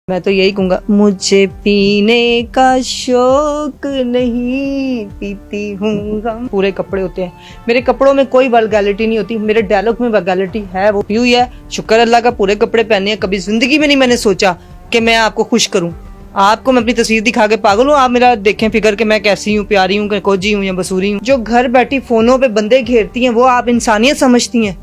मैं तो यही कहूँगा, मुझे पीने का शौक नहीं, पीती हूँ गम। पूरे कपड़े होते हैं, मेरे कपड़ों में कोई वल्गैरिटी नहीं होती, मेरे डायलॉग में वल्गैरिटी है, वो पी हुई है। शुक्र अल्लाह का, पूरे कपड़े पहने हैं। कभी जिंदगी में नहीं मैंने सोचा कि मैं आपको खुश करूँ। आपको मैं अपनी तस्वीर दिखा के पागल हूँ? आप मेरा देखें फिगर कि मैं कैसी हूँ, प्यारी हूँ, कोजी हूँ या बसूरी हूँ। जो घर बैठी फोनों पे बंदे घेरती हैं वो आप इंसानियत समझती हैं?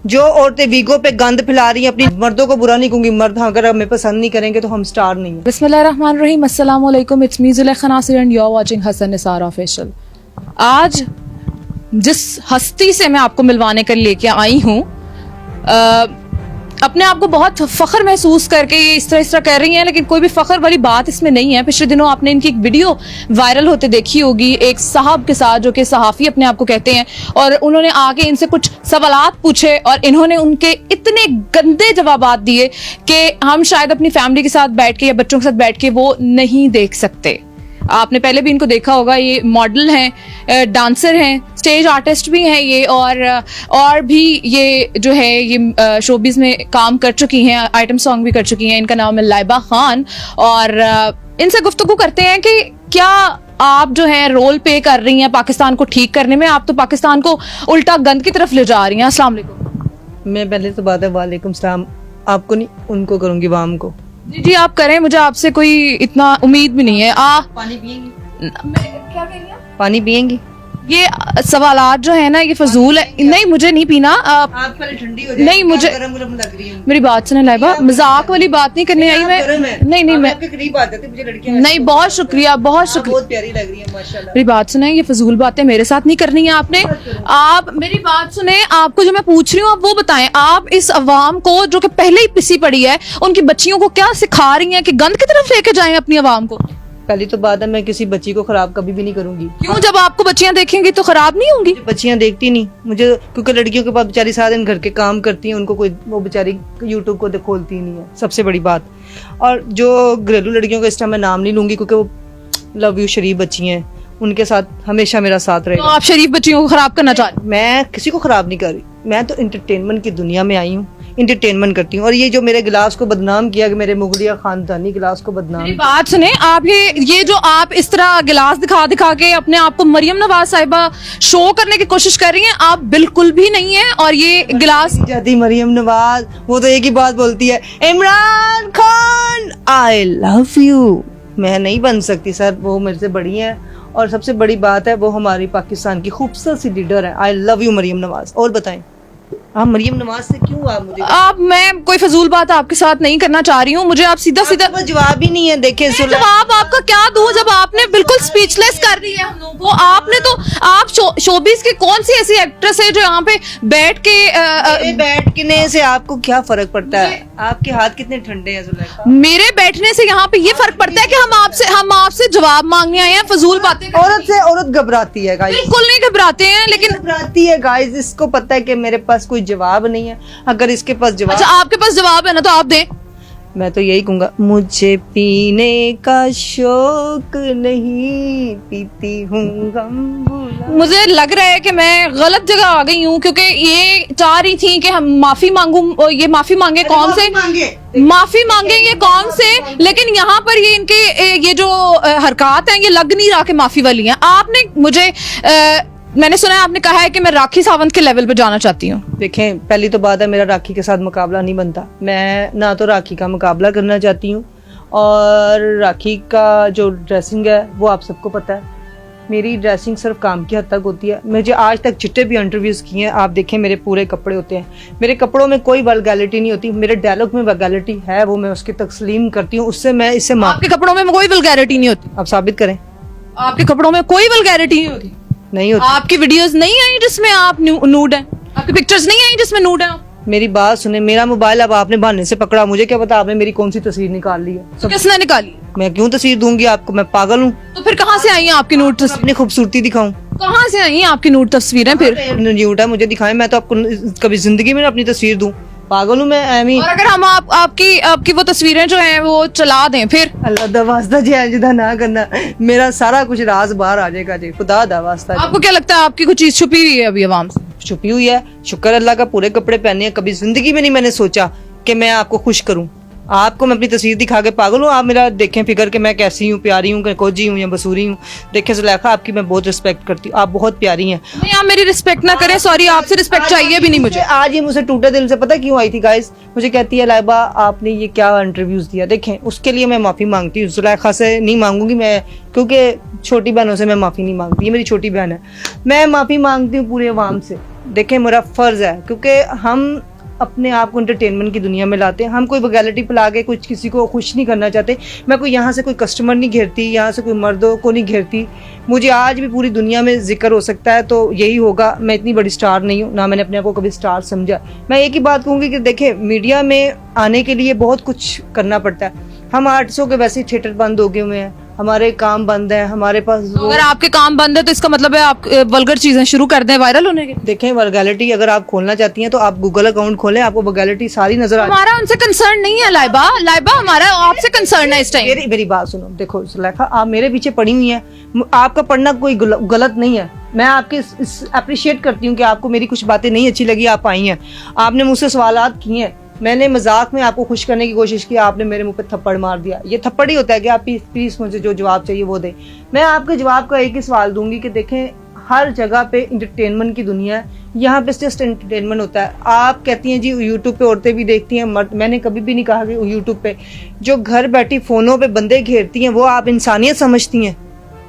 जो औरतें वीगो पे गंद फैला रही हैं, अपनी मर्दों को बुरा नहीं कहूंगी, मर्द अगर हमें पसंद नहीं करेंगे तो हम स्टार नहीं है। बिस्मिल्लाहिर्रहमानिर्रहीम, अस्सलाम वालेकुम, it's me Zulekha Nasir and you are watching Hasan Nisar official. आज जिस हस्ती से मैं आपको मिलवाने कर लेके आई हूँ, अपने आप को बहुत फख्र महसूस करके ये इस तरह कर रही हैं, लेकिन कोई भी फख्र वाली बात इसमें नहीं है। पिछले दिनों आपने इनकी एक वीडियो वायरल होते देखी होगी, एक साहब के साथ जो कि सहाफ़ी अपने आप को कहते हैं, और उन्होंने आगे इनसे कुछ सवालात पूछे और इन्होंने उनके इतने गंदे जवाबात दिए कि हम शायद अपनी फैमिली के साथ बैठ के या बच्चों के साथ बैठ के वो नहीं देख सकते। आपने पहले भी इनको देखा होगा, ये मॉडल हैं, डांसर हैं, स्टेज आर्टिस्ट भी हैं ये, और भी ये जो है ये शोबिज़ में काम कर चुकी हैं, आइटम सॉन्ग भी कर चुकी हैं। इनका नाम है लाइबा खान, और इनसे गुफ्तगू करते हैं कि क्या आप जो है रोल प्ले कर रही हैं पाकिस्तान को ठीक करने में? आप तो पाकिस्तान को उल्टा गंद की तरफ ले जा रही हैं। अस्सलाम वालेकुम। मैं पहले तो बात है, वालेकुम सलाम। आपको नहीं, उनको करूंगी, वाम को। जी आप करें, मुझे आपसे कोई इतना उम्मीद भी नहीं है। पानी पियेंगी? क्या कह रही हैं? पानी पियेंगी? ये सवालात जो है ना, ये फजूल है। नहीं, मुझे नहीं पीना। आप पहले ठंडी हो जाए। नहीं, मुझे गरम लग रही है। मेरी बात सुने लाइबा, मजाक वाली बात नहीं करने आई मैं। नहीं मैं आपके करीब आ जाती, मुझे लड़कियां नहीं, बहुत शुक्रिया, बहुत शुक्रिया, बहुत प्यारी लग रही है माशाल्लाह। मेरी बात सुने, ये फजूल बातें मेरे साथ नहीं करनी है आपने। आप मेरी बात सुने, आपको जो मैं पूछ रही हूँ आप वो बताएं। आप इस अवाम को जो कि पहले ही पिसी पड़ी है, उनकी बच्चियों को क्या सिखा रही हैं कि गंद की तरफ लेके जाएं अपनी अवाम को? पहली तो बात है, मैं किसी बच्ची को खराब कभी भी नहीं करूंगी। क्यों? जब आपको बच्चियां देखेंगी तो खराब नहीं होंगी? बच्चियां देखती नहीं मुझे, क्योंकि लड़कियों के पास बेचारी सारा दिन घर के काम करती हैं, उनको कोई वो बेचारी यूट्यूब को खोलती नहीं है, सबसे बड़ी बात। और जो घरेलू लड़कियों का इस टाइम मैं नाम नहीं लूंगी, क्योंकि वो लव यू शरीफ बच्ची हैं, उनके साथ हमेशा मेरा साथ रहेगा। तो आप शरीफ बच्चियों को खराब करना चाह रही? मैं किसी को खराब नहीं कर रही, मैं तो इंटरटेनमेंट की दुनिया में आई हूँ, इंटरटेनमेंट करती हूँ। और ये जो मेरे गिलास को बदनाम किया, कि मेरे मुगलिया खानदानी गिलास को बदनाम। मेरी बात सुने, आप ये जो आप इस तरह गिलास दिखा के अपने आप को मरियम नवाज साहिबा शो करने की कोशिश कर रही हैं, आप बिल्कुल भी नहीं है। और ये गिलास जाती मरियम नवाज, वो तो एक ही बात बोलती है, इमरान खान आई लव यू। मैं नहीं बन सकती सर, वो मेरे से बड़ी हैं, और सबसे बड़ी बात है वो हमारी पाकिस्तान की खूबसूरत सी लीडर है। I love you Maryam Nawaz. और बताएं, आप मरियम नवाज से क्यों आप मुझे मैं कोई फजूल बात आपके साथ नहीं करना चाह रही हूँ। मुझे आप सीधा जवाब ही नहीं है। देखे जवाब आपका क्या दूं, जब आपने बिल्कुल स्पीचलेस कर दी है हम लोगों को। आपने तो आप शोबिस की कौन सी ऐसी एक्ट्रेस है जो यहाँ पे बैठ के बैठने से आपको क्या फर्क पड़ता है? आपके हाथ कितने ठंडे हैं जुलेखा? मेरे बैठने से यहाँ पे ये फर्क पड़ता है कि हम आपसे जवाब मांगने आए हैं। फजूल बातें औरत से औरत घबराती है गाइस। बिल्कुल नहीं घबराते हैं, लेकिन घबराती है गाइस। इसको पता है कि मेरे पास कोई जवाब नहीं है। अगर इसके पास जवाब, अच्छा आपके पास जवाब है ना, तो आप दें। मैं तो यही कहूँगा, मुझे पीने का शौक नहीं, पीती हूँ गम। मुझे लग रहा है कि मैं गलत जगह आ गई हूँ, क्योंकि ये चाह रही थी कि हम माफी मांगू, ये माफी मांगे कौन से, माफी मांगे ये कौन से, लेकिन यहाँ पर ये इनके ये जो हरकत है ये लग नहीं रहा कि माफी वाली है। आपने मुझे मैंने सुना है आपने कहा है कि मैं राखी सावंत के लेवल पे जाना चाहती हूँ। देखें, पहली तो बात है, मेरा राखी के साथ मुकाबला नहीं बनता। मैं ना तो राखी का मुकाबला करना चाहती हूँ, और राखी का जो ड्रेसिंग है वो आप सबको पता है। मेरी ड्रेसिंग सिर्फ काम की हद तक होती है। मुझे आज तक जितने भी इंटरव्यूज किए हैं, आप देखें मेरे पूरे कपड़े होते हैं, मेरे कपड़ों में कोई वल्गैरिटी नहीं होती, मेरे डायलॉग में वल्गैरिटी है, वो मैं उसकी तस्लीम करती हूँ। उससे मैं इससे आपके कपड़ों में कोई वल्गैरिटी नहीं होती? आप साबित करें। आपके कपड़ों में कोई वल्गैरिटी नहीं होती? नहीं होती। आपकी वीडियोस नहीं आई जिसमें आप नूड हैं? आपकी पिक्चर्स नहीं आई जिसमें नूड हैं? मेरी बात सुने, मेरा मोबाइल अब आपने बहाने से पकड़ा, मुझे क्या पता आपने मेरी कौन सी तस्वीर निकाल ली है। तो किसने निकाली? मैं क्यों तस्वीर दूंगी आपको? मैं पागल हूँ? तो फिर कहाँ से आई हैं आपकी नूड तस्वीर? अपनी खूबसूरती दिखाऊं? कहाँ से आई हैं आपकी नूड तस्वीरें? फिर न्यूट है, मुझे दिखाएं। मैं तो आपको कभी जिंदगी में अपनी तस्वीर दूं? पागल हूँ मैं एमी। और अगर हम आपकी वो तस्वीरें जो हैं वो चला दें, फिर अल्लाह दा वास्ता जी आजिदा ना करना, मेरा सारा कुछ राज बाहर आ जाएगा जी, खुदा दा वास्ता। आपको क्या लगता है आपकी कुछ चीज छुपी हुई है अभी आवाम से? छुपी हुई है। शुक्र अल्लाह का, पूरे कपड़े पहने हैं। कभी जिंदगी में नहीं मैंने सोचा कि मैं आपको खुश करूं। आपको मैं अपनी तस्वीर दिखा के पागल हूँ? आप मेरा देखें फिगर कि मैं कैसी हूँ, प्यारी हूँ, कोजी हूँ या बसूरी हूँ? देखें जुलेखा, आपकी मैं बहुत रिस्पेक्ट करती हूँ, आप बहुत प्यारी हैं। नहीं, आप मेरी रिस्पेक्ट ना करें, सॉरी, आपसे रिस्पेक्ट चाहिए भी नहीं मुझे। आज ये मुझे टूटे दिल से पता क्यों आई थी गाइस, मुझे कहती है लाइबा आपने ये क्या इंटरव्यूज दिया। देखें उसके लिए मैं माफ़ी मांगती हूँ, जुलेखा से नहीं मांगूंगी मैं, क्योंकि छोटी बहनों से मैं माफ़ी नहीं मांगती, ये मेरी छोटी बहन है। मैं माफ़ी मांगती हूँ पूरे अवाम से। देखें मेरा फ़र्ज़ है, क्योंकि हम अपने आप को एंटरटेनमेंट की दुनिया में लाते हैं, हम कोई वैलिटी पिला के कुछ किसी को खुश नहीं करना चाहते। मैं कोई यहाँ से कोई कस्टमर नहीं घेरती, यहाँ से कोई मर्दों को नहीं घेरती। मुझे आज भी पूरी दुनिया में जिक्र हो सकता है तो यही होगा, मैं इतनी बड़ी स्टार नहीं हूँ, ना मैंने अपने आप को कभी स्टार समझा। मैं एक ही बात कहूँगी कि देखें मीडिया में आने के लिए बहुत कुछ करना पड़ता है। हम आर्टिस्टों के वैसे ही थिएटर बंद हो गए हुए हैं, हमारे काम बंद है, हमारे पास अगर आपके काम बंद है तो इसका मतलब है आप वल्गर चीजें शुरू कर दें वायरल होने के। देखें वल्गैरिटी अगर आप खोलना चाहती हैं तो आप गूगल अकाउंट खोलें, आपको वल्गैरिटी सारी नजर आ हमारा उनसे कंसर्न नहीं है लाइबा, लाइबा हमारा आपसे कंसर्न है इस टाइम। मेरी बात सुनो, देखो जुलेखा आप मेरे पीछे पड़ी हुई हैं, आपका पढ़ना कोई गलत नहीं है। मैं आपके अप्रिशिएट करती हूँ कि आपको मेरी कुछ बातें नहीं अच्छी लगी, आप आई हैं, आपने मुझसे सवालात किए हैं, मैंने मजाक में आपको खुश करने की कोशिश की, आपने मेरे मुंह पे थप्पड़ मार दिया। ये थप्पड़ ही होता है कि आप प्लीज मुझे जो जवाब चाहिए वो दें। मैं आपके जवाब का एक ही सवाल दूंगी कि देखें हर जगह पे इंटरटेनमेंट की दुनिया है, यहाँ पे जस्ट एंटरटेनमेंट होता है। आप कहती हैं जी यूट्यूब पे औरतें भी देखती हैं मर्द, मैंने कभी भी नहीं कहा कि यूट्यूब पे जो घर बैठी फोनों पे बंदे घेरती हैं वो आप इंसानियत समझती हैं?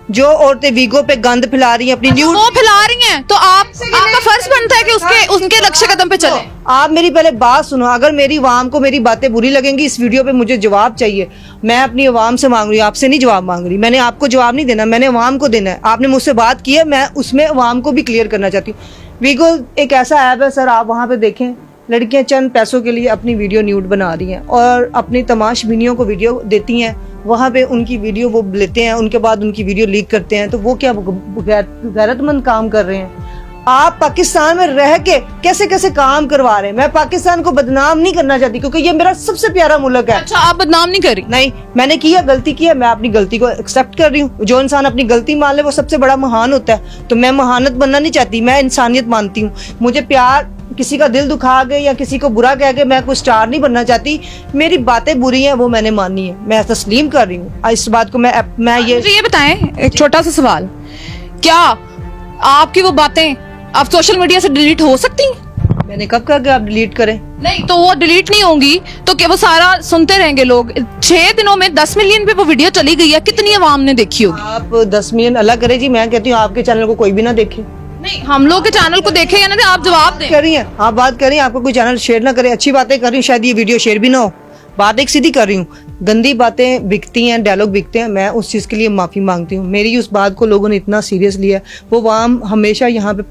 जो औरतें वीगो पे गंद फैला रही हैं अपनी न्यूड, वो फैला रही हैं तो आपका फर्ज बनता है कि उनके लक्ष्य कदम पे चले। आप मेरी पहले बात सुनो, अगर मेरी आवाम को मेरी बातें बुरी लगेंगी इस वीडियो पे मुझे जवाब चाहिए। मैं अपनी आवाम से मांग रही हूँ, आपसे नहीं जवाब मांग रही। मैंने आपको जवाब नहीं देना, मैंने आवाम को देना है। आपने मुझसे बात की है, मैं उसमें आवाम को भी क्लियर करना चाहती हूँ। वीगो एक ऐसा ऐप है सर, आप वहाँ पे देखें लड़कियां चंद पैसों के लिए अपनी वीडियो न्यूड बना रही हैं और अपनी तमाशबीनियों को वीडियो देती हैं, वहाँ पे उनकी वीडियो वो लेते हैं, उनके बाद उनकी वीडियो लीक करते हैं। तो वो क्या गैरतमंद काम कर रहे हैं? आप पाकिस्तान में रह के कैसे कैसे काम करवा रहे हैं। मैं पाकिस्तान को बदनाम नहीं करना चाहती क्योंकि ये मेरा सबसे प्यारा मुल्क है। अच्छा, आप बदनाम नहीं कर रही? नहीं, मैंने किया, गलती की है, मैं अपनी गलती को एक्सेप्ट कर रही हूँ। जो इंसान अपनी गलती मान ले वो सबसे बड़ा महान होता है। तो मैं महानत बनना नहीं चाहती, मैं इंसानियत मानती हूँ। मुझे प्यार किसी का दिल दुखा के या किसी को बुरा कह के मैं कोई स्टार नहीं बनना चाहती। मेरी बातें बुरी हैं वो मैंने मानी है, मैं तस्लीम कर रही हूँ इस बात को। मैं ये बताएं, एक छोटा सा सवाल, क्या आपकी वो बातें आप सोशल मीडिया से डिलीट हो सकती हैं? मैंने कब कहा कि आप डिलीट करें? नहीं, तो वो डिलीट नहीं होंगी तो क्या वो सारा सुनते रहेंगे लोग? 6 दिनों में 10 मिलियन पे वो वीडियो चली गई है, कितनी आवाम ने देखी होगी? आप 10 मिलियन अल्लाह करे जी, मैं कहती हूँ आपके चैनल को कोई भी ना देखे। नहीं, हम लोग के चैनल को देखे या ना, आप जवाब दें। कर रही हैं आप, बात कर रही हैं, आपको कोई चैनल शेयर ना करे। अच्छी बातें कर रही हूँ, शायद ये वीडियो शेयर भी ना हो। बात एक सीधी कर रही हूँ, गंदी बातें बिकती हैं, डायलॉग बिकते हैं, मैं उस चीज़ के लिए माफ़ी मांगती हूँ। मेरी उस बात को लोगों ने इतना सीरियस लिया, वो वाम हमेशा यहाँ पे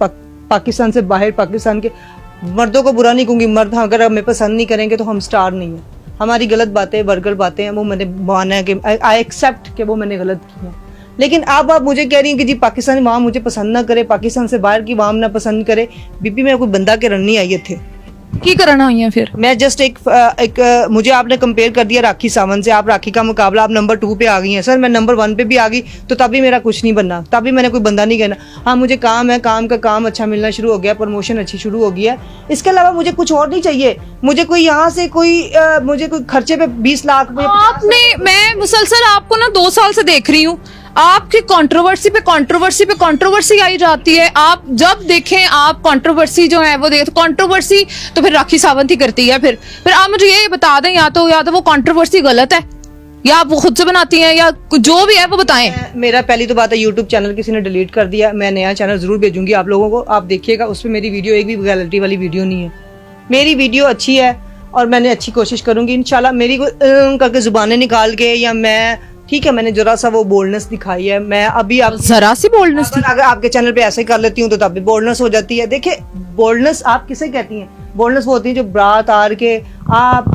पाकिस्तान से बाहर पाकिस्तान के मर्दों को बुरा नहीं कहूँगी, मर्द अगर हमें पसंद नहीं करेंगे तो हम स्टार नहीं हैं। हमारी गलत बातें बर्गर बातें हैं वो मैंने माना है कि आई एक्सेप्ट कि वो मैंने गलत की है। लेकिन अब आप मुझे कह रही हैं कि जी पाकिस्तानी वाम मुझे पसंद ना करे, पाकिस्तान से बाहर की वाम ना पसंद करे। बीपी में कोई बंदा के रन नहीं आई थे की करना हुई है फिर। मैं जस्ट एक मुझे आपने कंपेयर कर दिया राखी सावंत से, आप राखी का मुकाबला आप नंबर 2 पे आ गई हैं। सर मैं नंबर 1 पे भी आ गई तो तब भी मेरा कुछ नहीं बनना, तब भी मैंने कोई बंदा नहीं कहना। हाँ मुझे काम है, काम अच्छा मिलना शुरू हो गया, प्रमोशन अच्छी शुरू हो गई है, इसके अलावा मुझे कुछ और नहीं चाहिए। मुझे कोई यहाँ से मुझे कोई खर्चे पे 20 लाख आपने, मैं मुसलसल आपको ना 2 साल से देख रही हूँ, आपकी कंट्रोवर्सी पे कंट्रोवर्सी आई जाती है। आप जब देखें आप कंट्रोवर्सी जो है वो देखें, कंट्रोवर्सी तो फिर राखी सावंत ही करती है। फिर आप मुझे ये बता दें, या तो वो कंट्रोवर्सी गलत है या आप वो खुद से बनाती हैं या जो भी है वो बताएं। मेरा पहली तो बात है यूट्यूब चैनल किसी ने डिलीट कर दिया, मैं नया चैनल जरूर भेजूंगी आप लोगों को, आप देखिएगा। उसमें मेरी वीडियो एक भी गैलरी वाली वीडियो नहीं है, मेरी वीडियो अच्छी है और मैंने अच्छी कोशिश करूंगी इंशाल्लाह। मेरी करके जुबानें निकाल के या मैं ठीक है, मैंने जरा सा वो बोल्डनेस दिखाई है। मैं अभी आप जरा सी बोल्डनेस अगर आपके चैनल पे ऐसे कर लेती हूँ तो तब भी बोल्डनेस हो जाती है। देखिए बोल्डनेस आप किसे कहती हैं? बोल्डनेस वो होती है जो बात आर के आप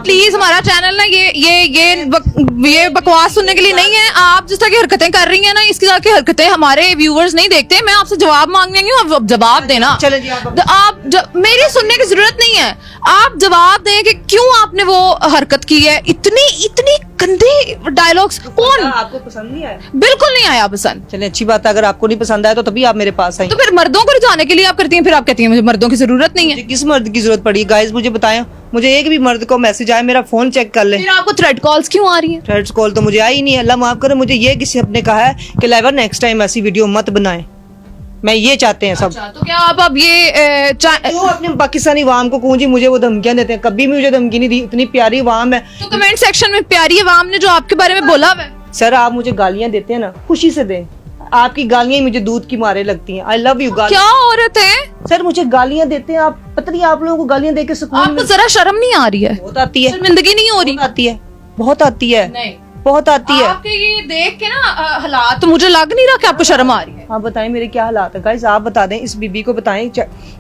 प्लीज हमारा चैनल ना ये बकवास सुनने के लिए नहीं है। आप जिस तरह की हरकतें कर रही हैं ना, इसकी तरह की हरकतें हमारे व्यूअर्स नहीं देखते। मैं आपसे जवाब मांगने आई हूँ, आप जवाब देना। चले जी आप मेरी सुनने की जरूरत नहीं है, आप जवाब दें कि क्यों आपने वो हरकत की है। इतनी गंदी डायलॉग्स कौन आपको पसंद नहीं आया? बिल्कुल नहीं आया पसंद। चलिए अच्छी बात है, अगर आपको नहीं पसंद आया तो तभी आप मेरे पास आई। तो फिर मर्दों को रिझाने के लिए आप करती हैं, फिर आप कहती हैं मुझे मर्दों की जरूरत नहीं है। मुझे किस मर्द की जरूरत पड़ी? गाइस मुझे बताएं, मुझे एक भी मर्द को मैसेज आए मेरा फोन चेक कर ले। फिर आपको थ्रेड कॉल्स क्यों आ रही हैं? थ्रेड्स कॉल तो मुझे आई नहीं है। अल्लाह माफ करे, मुझे ये किसी ने कहा है कि लाइवर नेक्स्ट टाइम ऐसी वीडियो मत बनाएं। मैं ये चाहते हैं सब। अच्छा, तो क्या आप अब ये क्यों अपने पाकिस्तानी अवाम को कहूँ जी मुझे वो धमकियां देते हैं? कभी भी मुझे धमकी नहीं दी। इतनी प्यारी अवाम है। तो कमेंट सेक्शन में प्यारी अवाम ने जो आपके बारे में बोला है। सर आप मुझे गालियां देते हैं ना, खुशी से दें। आपकी गालियां ही मुझे दूध की मारे लगती हैं। आई लव यू। क्या औरत है सर मुझे गालियां देते हैं आप, पता नहीं आप लोगों को गालियां देके सुकून आपको जरा शर्म नहीं आ रही है? बहुत आती है। शर्मिंदगी नहीं हो रही? बहुत आती है, बहुत आती है, नहीं बहुत आती है। आपके ये देख के ना हालात तो मुझे लग नहीं रहा कि आपको शर्म आ रही है। हाँ बताएं मेरे क्या हालात है गाइस, आप बता दें। इस बीबी को बताएं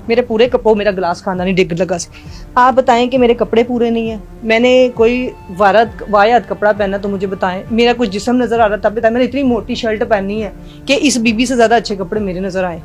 मेरे पूरे कपड़ों, मेरा गिलास खाना नहीं डिग लगा से। आप बताएं कि मेरे कपड़े पूरे नहीं है। मैंने कोई वायद कपड़ा पहना तो मुझे बताएं। मेरा कुछ जिस्म नजर आ रहा था, बताएं। मैंने इतनी मोटी शर्ट पहनी है कि इस बीबी से ज्यादा अच्छे कपड़े मेरे नजर आए।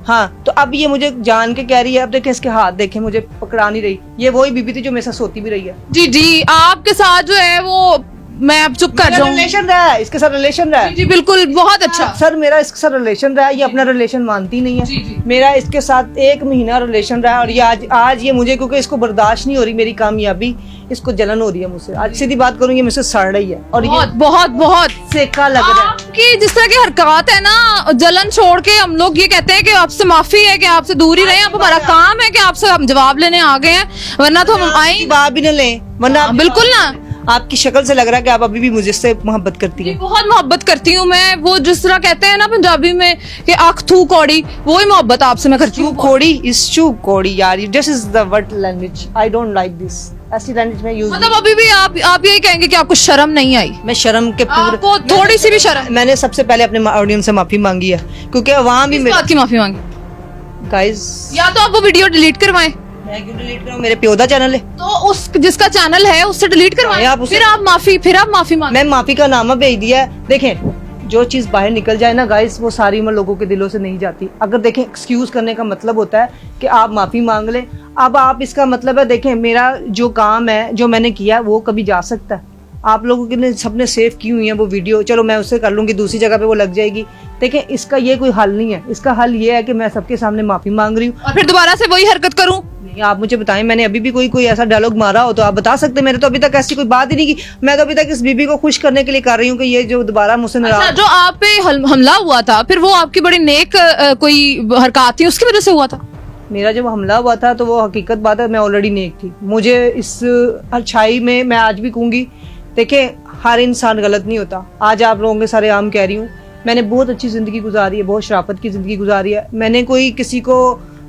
हाँ तो अब ये मुझे जान के कह रही है। अब देखें इसके हाथ देखें, मुझे पकड़ा नहीं रही। ये वही बीबी थी जो मेरे साथ सोती भी रही है। जी जी, आपके साथ जो है वो मैं अब चुप कर जाऊँ। रिलेशन रहा है, इसके साथ रिलेशन रहा है। जी बिल्कुल, बहुत अच्छा। सर मेरा इसके साथ रिलेशन रहा है, ये अपना रिलेशन मानती नहीं है। जी, जी। मेरा इसके साथ 1 महीना रिलेशन रहा है और ये आज ये मुझे, क्योंकि इसको बर्दाश्त नहीं हो रही मेरी कामयाबी, इसको जलन हो रही है मुझसे। आज सीधी बात करूँ, ये मुझसे सड़ रही है और बहुत ये बहुत बहुत सेका लग रहा है। आपकी जिस तरह की हरकत है ना, जलन छोड़ के हम लोग ये कहते हैं कि आपसे माफी है कि आपसे दूर ही रहे। अब हमारा काम है कि आपसे हम जवाब लेने आ गए हैं, वरना तो हम आए जवाब भी न लें, वरना बिल्कुल ना। आपकी शक्ल से लग रहा है कि आप अभी भी मुझसे मोहब्बत करती है। बहुत मोहब्बत करती हूँ मैं। वो जिस तरह कहते हैं ना पंजाबी में कि आँख थू कौड़ी, वो ही मोहब्बत आपसे मैं करती हूँ। कोड़ी इज चू कोड़ी यार, this is the word language, I don't like this. ऐसी लैंग्वेज में यूज मतलब अभी भी आप यही कहेंगे कि आपको शर्म नहीं आई? मैं शर्म के पूरे, आपको थोड़ी सी भी शर्म? मैंने सबसे पहले अपने ऑडियंस से माफी मांगी है, क्योंकि अवाम भी किस बात की माफी मांगी? गाइस या तो आप वो वीडियो डिलीट करवाएं। मैं क्यों डिलीट करूं? मेरे प्यो दा चैनल है तो उस जिसका चैनल है उससे डिलीट करवाएं। आप उसे- फिर आप माफी मांगे। मैं माफी का नामा भेज दिया है। देखें जो चीज बाहर निकल जाए ना गाइस, वो सारी उम्र लोगों के दिलों से नहीं जाती। अगर देखें एक्सक्यूज करने का मतलब होता है कि आप माफी मांग लें। अब आप इसका मतलब है, देखें मेरा जो काम है, जो मैंने किया है, वो कभी जा सकता है। आप लोगों के ने सबने सेव की हुई है वो वीडियो, चलो मैं उससे कर लूंगी, दूसरी जगह पे वो लग जाएगी। देखें इसका ये कोई हल नहीं है। इसका हल ये है कि मैं सबके सामने माफी मांग रही हूँ। और फिर दोबारा से वही हरकत करूं? नहीं, आप मुझे बताएं, मैंने अभी भी कोई ऐसा डायलॉग मारा हो तो आप बता सकते हैं। मैंने तो अभी तक ऐसी कोई बात ही नहीं की। मैं तो अभी तक इस बीबी को खुश करने के लिए कर रही हूँ कि ये जो दोबारा मुझसे अच्छा, नाराज। जो आप पे हमला हुआ था, फिर वो आपकी बड़ी नेक कोई हरकत थी, उसकी वजह से हुआ था? मेरा जब हमला हुआ था तो वो हकीकत बात है, मैं ऑलरेडी नेक थी। मुझे इस अच्छाई में मैं आज भी कहूंगी, देखें हर इंसान गलत नहीं होता। आज आप लोगों के सारे आम कह रही हूँ, मैंने बहुत अच्छी जिंदगी गुजारी है, बहुत शराफत की जिंदगी गुजारी है। मैंने कोई किसी को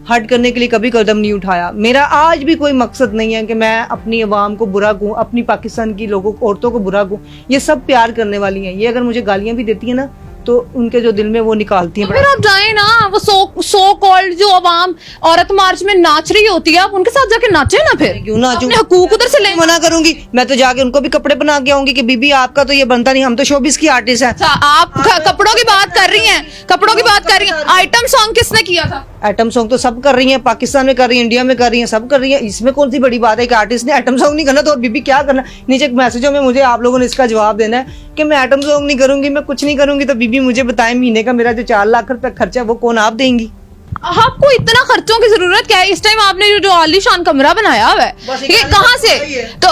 हर्ट करने के लिए कभी कदम नहीं उठाया। मेरा आज भी कोई मकसद नहीं है कि मैं अपनी अवाम को बुरा कहूँ, अपनी पाकिस्तान की लोगों औरतों को बुरा कहूँ। ये सब प्यार करने वाली हैं। ये अगर मुझे गालियां भी देती है ना तो उनके जो दिल में वो निकालती हैं। तो फिर आप जाए ना, वो सो कॉल्ड जो अवाम औरत मार्च में नाच रही होती है, आप उनके साथ जाके नाचे ना। फिर क्यों नाचूं? अपने हकूक उधर से लें। मना करूंगी? मैं तो जाके उनको भी कपड़े बना के आऊंगी कि बीबी आपका तो ये बनता नहीं, हम तो शोबिस की आर्टिस्ट हैं। अच्छा, आप कपड़ों की बात कर रही हैं, कपड़ों की बात कर रही हैं। आइटम सॉन्ग किसने किया था? आइटम सॉन्ग तो सब कर रही हैं, पाकिस्तान में कर रही हैं, इंडिया में कर रही हैं, सब कर रही हैं। इसमें कौन सी बड़ी बात है कि आर्टिस्ट ने आइटम सॉन्ग नहीं करना तो और बीबी क्या करना? नीचे मैसेजों में मुझे आप लोगों ने इसका जवाब देना है कि मैं आइटम सॉन्ग नहीं करूंगी, मैं कुछ नहीं करूंगी। तो बीबी मुझे बताएं, महीने का मेरा जो 4 लाख रुपए खर्चा है वो कौन आप देंगी? आपको इतना खर्चों की जरूरत क्या है? इस टाइम आपने जो आलीशान कमरा बनाया हुआ है, बस ये कहाँ से? तो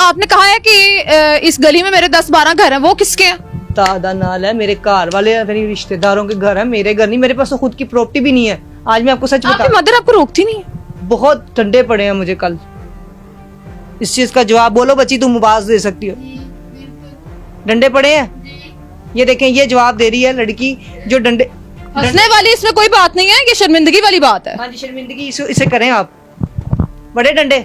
आपने कहा है कि इस गली में मेरे 10-12 घर हैं, वो किसके हैं? दादा नाल है, मेरे घर वाले हैं, मेरी रिश्तेदारों के घर है, मेरे घर नहीं। मेरे पास तो खुद की प्रॉपर्टी भी नहीं है। आज मैं आपको सच बता, आपकी मदर आपको रोकती नहीं है? बहुत ठंडे पड़े हैं मुझे कल। इस चीज का जवाब बोलो बच्ची, तुम आवाज दे सकती हो। डंडे पड़े हैं, ये देखें, ये जवाब दे रही है लड़की जो डंडे। हंसने वाली इसमें कोई बात नहीं है, ये शर्मिंदगी वाली बात है। हाँ जी, शर्मिंदगी इसे करें आप। बड़े डंडे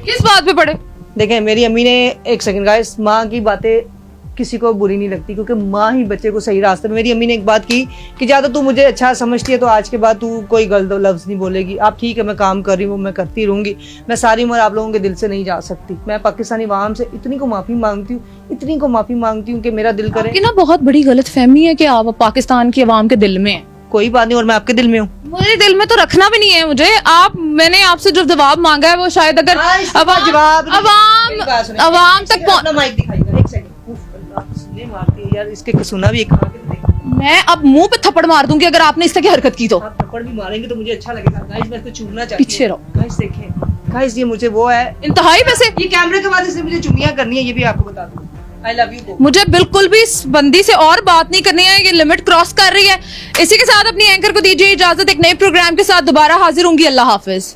किस बात पे पड़े? देखें, मेरी अम्मी ने, एक सेकंड गाइस, माँ की बातें किसी को बुरी नहीं लगती क्योंकि माँ ही बच्चे को सही रास्ते में। मेरी अम्मी ने एक बात की कि ज्यादा तू मुझे अच्छा समझती है तो आज के बाद तू कोई गलत लफ्ज नहीं बोलेगी। आप ठीक है, मैं काम कर रही हूँ, मैं करती रहूंगी, मैं सारी उम्र आप लोगों के दिल से नहीं जा सकती। मैं पाकिस्तानी अवाम से इतनी को माफी मांगती हूँ, इतनी को माफी मांगती हूँ कि मेरा दिल करे। आपकी ना बहुत बड़ी गलत फहमी है कि आप पाकिस्तान की अवाम के दिल में हैं। कोई बात नहीं, और मैं आपके दिल में हूँ। मुझे दिल में तो रखना भी नहीं है मुझे। मैंने आपसे जो जवाब मांगा है वो शायद अगर अवाम तक माइक दिखाइएगा, एक सेकंड। उफ, अल्लाह, सीने मारती है यार, इसके सुना भी एक खा के देख। मैं अब मुंह पे थप्पड़ मार दूंगी अगर आपने इस तरह की हरकत की तो। आप थप्पड़ भी मारेंगे तो मुझे अच्छा लगेगा। गाइस मैं इसको चूमना चाहती हूँ। पीछे रहो। गाइस देखें, गाइस ये मुझे वो है, इंतहाई वैसे ये कैमरे के बाद इसने मुझे चुम्मियां करनी है, ये भी आपको बता दूं। आई लव यू। मुझे बिल्कुल भी इस बंदी से और बात नहीं करनी है, ये लिमिट क्रॉस कर रही है। इसी के साथ अपनी एंकर को दीजिए इजाजत, एक नए प्रोग्राम के साथ दोबारा हाजिर होंगी। अल्लाह हाफिज।